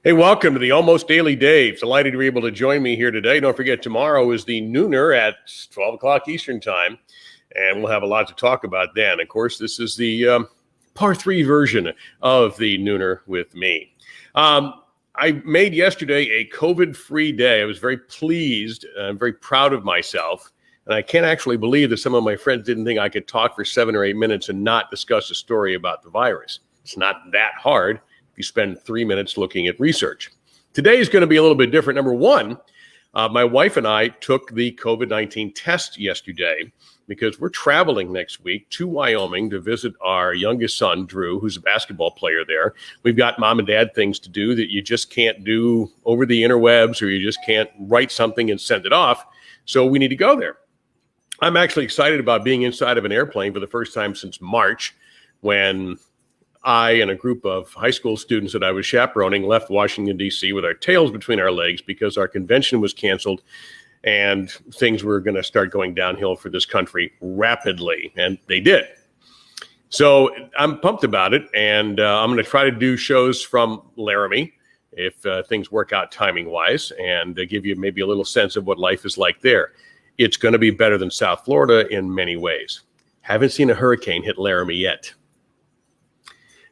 Hey, welcome to the Almost Daily Dave. Delighted to be able to join me here today. Don't forget, tomorrow is the Nooner at 12 o'clock Eastern Time, and we'll have a lot to talk about then. Of course, this is the par 3 version of the Nooner with me. I made yesterday a COVID-free day. I was very pleased. I'm very proud of myself. And I can't actually believe that some of my friends didn't think I could talk for 7 or 8 minutes and not discuss a story about the virus. It's not that hard. You spend 3 minutes looking at research. Today is going to be a little bit different. Number one, my wife and I took the COVID-19 test yesterday because we're traveling next week to Wyoming to visit our youngest son, Drew, who's a basketball player there. We've got mom and dad things to do that you just can't do over the interwebs, or you just can't write something and send it off. So we need to go there. I'm actually excited about being inside of an airplane for the first time since March, when I and a group of high school students that I was chaperoning left Washington, D.C. with our tails between our legs because our convention was canceled and things were going to start going downhill for this country rapidly. And they did. So I'm pumped about it. And I'm going to try to do shows from Laramie if things work out timing wise, and give you maybe a little sense of what life is like there. It's going to be better than South Florida in many ways. Haven't seen a hurricane hit Laramie yet.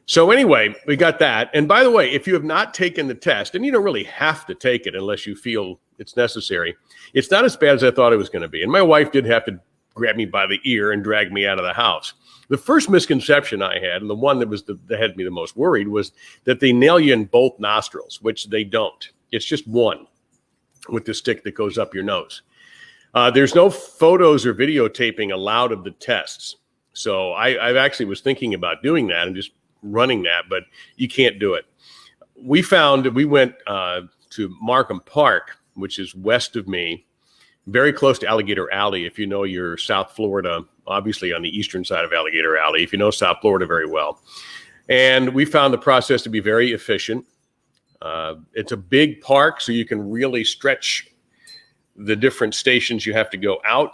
So anyway, we got that. And by the way, if you have not taken the test, and you don't really have to take it unless you feel it's necessary, it's not as bad as I thought it was going to be. And my wife did have to grab me by the ear and drag me out of the house. The first misconception I had, and the one that had me the most worried, was that they nail you in both nostrils, which they don't. It's just one with the stick that goes up your nose. There's no photos or videotaping allowed of the tests. So I actually was thinking about doing that and just running that, but you can't do it. We found that we went to Markham Park, which is west of me, very close to Alligator Alley. If you know your South Florida, obviously on the eastern side of Alligator Alley, if you know South Florida very well. And we found the process to be very efficient. It's a big park, so you can really stretch the different stations you have to go out.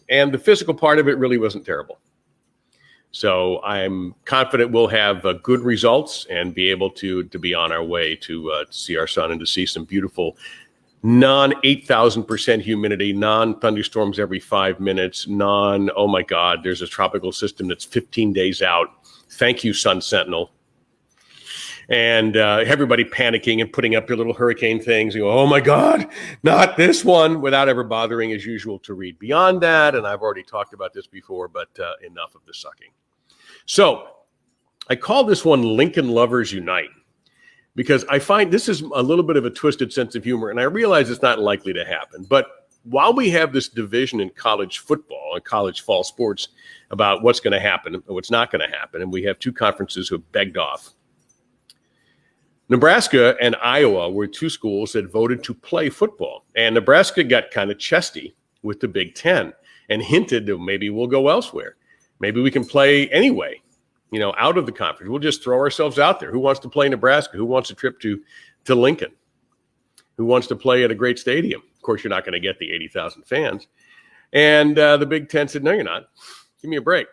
And the physical part of it really wasn't terrible. So I'm confident we'll have good results and be able to be on our way to see our son and to see some beautiful non-8,000% humidity, non-thunderstorms every 5 minutes, oh my God, there's a tropical system that's 15 days out. Thank you, Sun Sentinel. And everybody panicking and putting up their little hurricane things. You go, oh my God, not this one, without ever bothering as usual to read beyond that. And I've already talked about this before, but enough of the sucking. So I call this one Lincoln Lovers Unite, because I find this is a little bit of a twisted sense of humor, and I realize it's not likely to happen. But while we have this division in college football and college fall sports about what's going to happen and what's not going to happen, and we have two conferences who have begged off, Nebraska and Iowa were two schools that voted to play football. And Nebraska got kind of chesty with the Big Ten and hinted that maybe we'll go elsewhere. Maybe we can play anyway, out of the conference. We'll just throw ourselves out there. Who wants to play Nebraska? Who wants a trip to Lincoln? Who wants to play at a great stadium? Of course, you're not going to get the 80,000 fans. And the Big Ten said, no, you're not. Give me a break.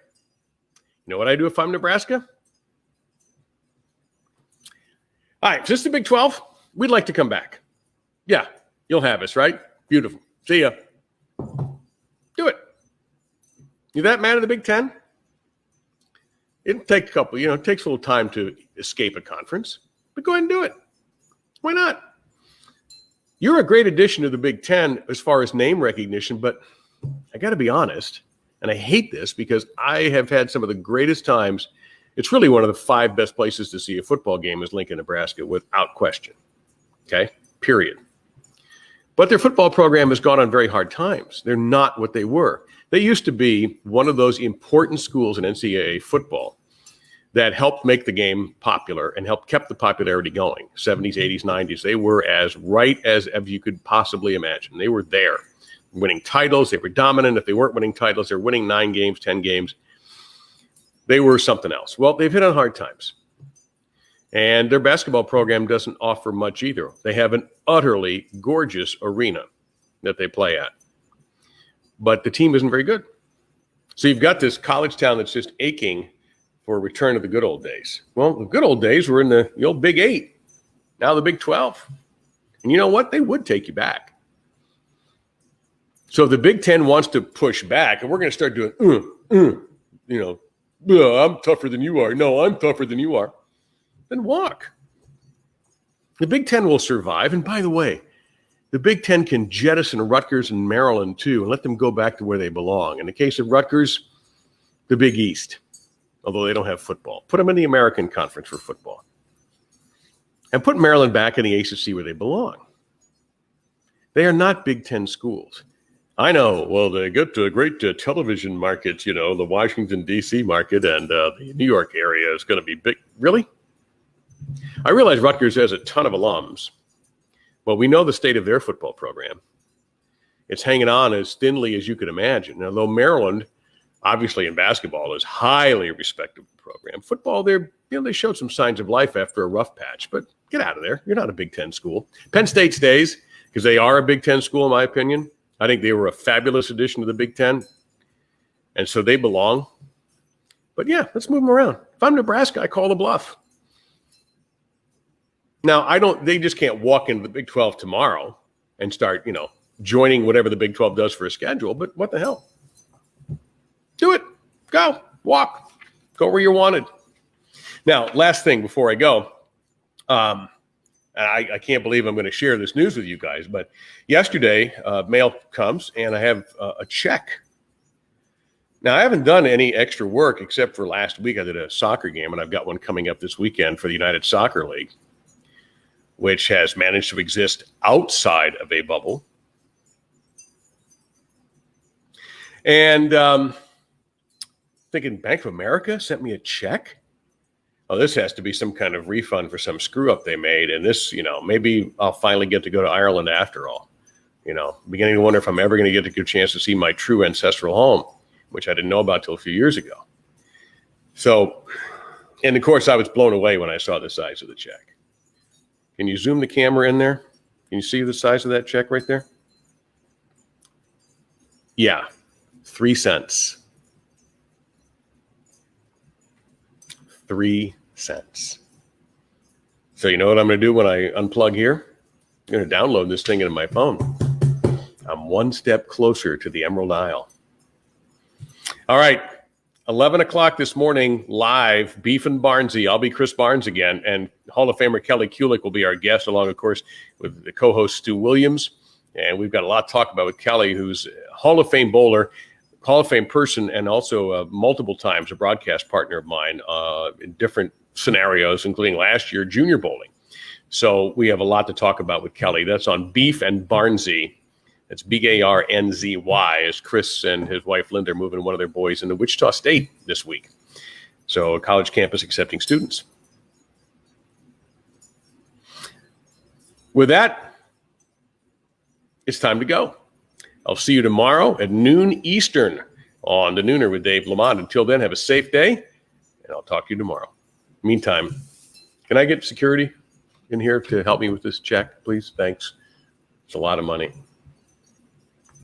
You know what I do if I'm Nebraska? All right, just the Big 12, we'd like to come back. Yeah, you'll have us, right? Beautiful. See ya. Do it. You that mad at the Big 10? It'll take a couple, it takes a little time to escape a conference, but go ahead and do it. Why not? You're a great addition to the Big 10 as far as name recognition, but I got to be honest, and I hate this because I have had some of the greatest times. It's really one of the 5 best places to see a football game is Lincoln, Nebraska, without question. Okay, period. But their football program has gone on very hard times. They're not what they were. They used to be one of those important schools in NCAA football that helped make the game popular and helped keep the popularity going. 70s, 80s, 90s, they were as right as you could possibly imagine. They were there, winning titles. They were dominant. If they weren't winning titles, they're winning 9 games, 10 games. They were something else. Well, they've hit on hard times. And their basketball program doesn't offer much either. They have an utterly gorgeous arena that they play at. But the team isn't very good. So you've got this college town that's just aching for a return to the good old days. Well, the good old days were in the old Big 8. Now the Big 12. And you know what? They would take you back. So if the Big 10 wants to push back, and we're going to start doing, I'm tougher than you are. No, I'm tougher than you are. Then walk. The Big 10 will survive. And by the way, the Big 10 can jettison Rutgers and Maryland too and let them go back to where they belong. In the case of Rutgers, the Big East, although they don't have football. Put them in the American Conference for football. And put Maryland back in the ACC where they belong. They are not Big 10 schools. I know, well, they get great television markets, the Washington, D.C. market and the New York area is going to be big. Really? I realize Rutgers has a ton of alums. Well, we know the state of their football program. It's hanging on as thinly as you could imagine. Although Maryland, obviously in basketball, is highly respectable program. Football, they showed some signs of life after a rough patch, but get out of there. You're not a Big 10 school. Penn State stays because they are a Big 10 school, in my opinion. I think they were a fabulous addition to the Big 10, and so they belong. But yeah, let's move them around. If I'm Nebraska, I call the bluff. Now, they just can't walk into the Big 12 tomorrow and start, joining whatever the Big 12 does for a schedule, but what the hell? Do it. Go. Walk. Go where you're wanted. Now, last thing before I go, I can't believe I'm going to share this news with you guys, but yesterday, mail comes and I have a check. Now, I haven't done any extra work except for last week. I did a soccer game, and I've got one coming up this weekend for the United Soccer League, which has managed to exist outside of a bubble. And thinking Bank of America sent me a check. Oh, this has to be some kind of refund for some screw up they made. And this, maybe I'll finally get to go to Ireland after all. Beginning to wonder if I'm ever going to get a good chance to see my true ancestral home, which I didn't know about till a few years ago. So, and of course, I was blown away when I saw the size of the check. Can you zoom the camera in there? Can you see the size of that check right there? Yeah, 3 cents. 3 cents. So you know what I'm going to do when I unplug here? I'm going to download this thing into my phone. I'm one step closer to the Emerald Isle. All right, 11 o'clock this morning, live, Beef and Barnsey. I'll be Chris Barnes again, and Hall of Famer Kelly Kulick will be our guest, along, of course, with the co-host Stu Williams. And we've got a lot to talk about with Kelly, who's a Hall of Fame bowler, Hall of Fame person, and also multiple times a broadcast partner of mine in different scenarios, including last year, junior bowling. So we have a lot to talk about with Kelly. That's on Beef and Barnsey. It's Barnzy, as Chris and his wife Linda are moving one of their boys into Wichita State this week. So a college campus accepting students. With that, it's time to go. I'll see you tomorrow at noon Eastern on The Nooner with Dave Lamont. Until then, have a safe day, and I'll talk to you tomorrow. Meantime, can I get security in here to help me with this check, please? Thanks. It's a lot of money.